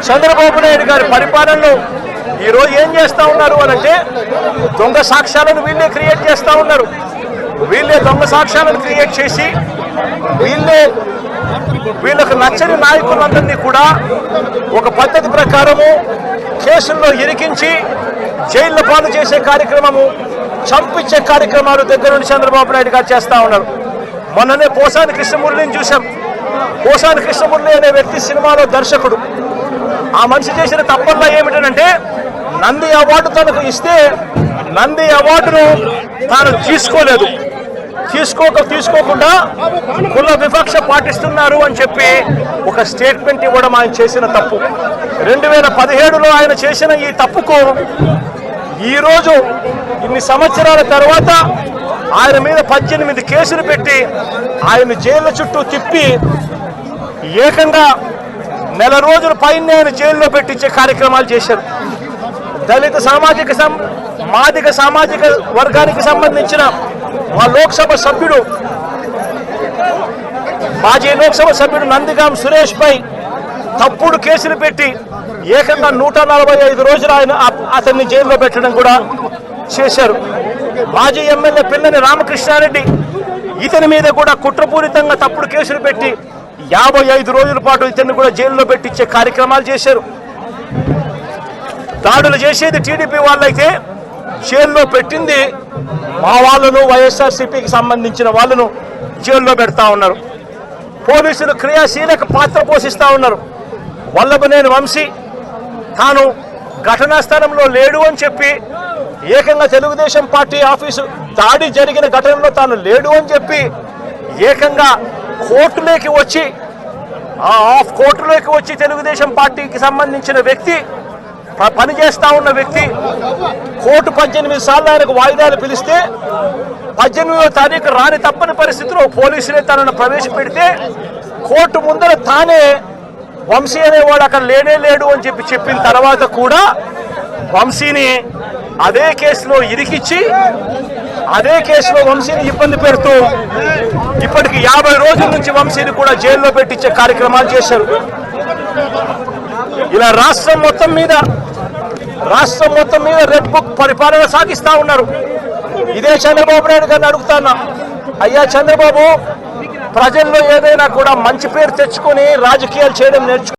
చంద్రబాబు నాయుడు గారి పరిపాలనలో ఈరోజు ఏం చేస్తూ ఉన్నారు అనంటే దొంగ సాక్ష్యాలను వీళ్ళే క్రియేట్ చేస్తూ ఉన్నారు. వీళ్ళే దొంగ సాక్ష్యాలను క్రియేట్ చేసి వీళ్ళకు నచ్చని నాయకులందరినీ కూడా ఒక పద్ధతి ప్రకారము కేసుల్లో ఇరికించి జైల్లో పాలు చేసే కార్యక్రమము, చంపించే కార్యక్రమాలు దగ్గర నుండి చంద్రబాబు నాయుడు గారు చేస్తూ ఉన్నారు. మొన్ననే పోసాని కృష్ణమురళిని చూశాం. పోసాని కృష్ణమురళి అనే వ్యక్తి సినిమాలో దర్శకుడు. ఆ మనిషి చేసిన తప్పల్లా ఏమిటంటే నంది అవార్డు తనకు ఇస్తే నంది అవార్డును తాను తీసుకోకుండా కుల వివక్ష పాటిస్తున్నారు అని చెప్పి ఒక స్టేట్మెంట్ ఇవ్వడం ఆయన చేసిన తప్పు. 2017లో ఆయన చేసిన ఈ తప్పుకు ఈరోజు ఇన్ని సంవత్సరాల తర్వాత ఆయన మీద 18 కేసులు పెట్టి ఆయన జైళ్ళ చుట్టూ తిప్పి ఏకంగా నెల రోజుల పైన ఆయన జైల్లో పెట్టించే కార్యక్రమాలు చేశారు. దళిత మాదిగ సామాజిక వర్గానికి సంబంధించిన మా మాజీ లోక్సభ సభ్యుడు నందిగాం సురేష్ పై తప్పుడు కేసులు పెట్టి ఏకంగా 145 రోజులు అతన్ని జైల్లో పెట్టడం కూడా చేశారు. మాజీ ఎమ్మెల్యే పిల్లని రామకృష్ణారెడ్డి ఇతని మీద కూడా కుట్రపూరితంగా తప్పుడు కేసులు పెట్టి 55 రోజుల పాటు ఇతన్ని కూడా జైల్లో పెట్టించే కార్యక్రమాలు చేశారు. దాడులు చేసేది టీడీపీ వాళ్ళైతే జైల్లో పెట్టింది మా వాళ్ళను, వైఎస్ఆర్సీపీకి సంబంధించిన వాళ్ళను జైల్లో పెడతా ఉన్నారు. పోలీసులు క్రియాశీలక పాత్ర పోషిస్తూ ఉన్నారు. వల్లభనేని వంశీ తాను ఘటనా స్థలంలో లేడు అని చెప్పి ఏకంగా తెలుగుదేశం పార్టీ ఆఫీసు దాడి జరిగిన ఘటనలో తాను లేడు అని చెప్పి ఏకంగా కోర్టులోకి వచ్చి తెలుగుదేశం పార్టీకి సంబంధించిన వ్యక్తి, పనిచేస్తా ఉన్న వ్యక్తి కోర్టు 18 సార్లు ఆయనకు వాయిదాలు పిలిస్తే 18వ తారీఖు రాని తప్పని పరిస్థితిలో పోలీసులే తనను ప్రవేశపెడితే కోర్టు ముందర తానే వంశీ అనేవాడు అక్కడ లేడు అని చెప్పిన తర్వాత కూడా వంశీని అదే కేసులో ఇరికిచ్చి అదే కేసులో వంశీని ఇబ్బంది పెడుతూ ఇప్పటికి 50 రోజుల నుంచి వంశీని కూడా జైల్లో పెట్టించే కార్యక్రమాలు చేశారు. ఇలా రాష్ట్రం మొత్తం మీద రెడ్ బుక్ పరిపాలన సాగిస్తా ఉన్నారు. ఇదే చంద్రబాబు నాయుడు గారిని అడుగుతాను, అయ్యా చంద్రబాబు, ప్రజల్లో ఏదైనా కూడా మంచి పేరు తెచ్చుకొని రాజకీయాలు చేయడం నేర్చుకో.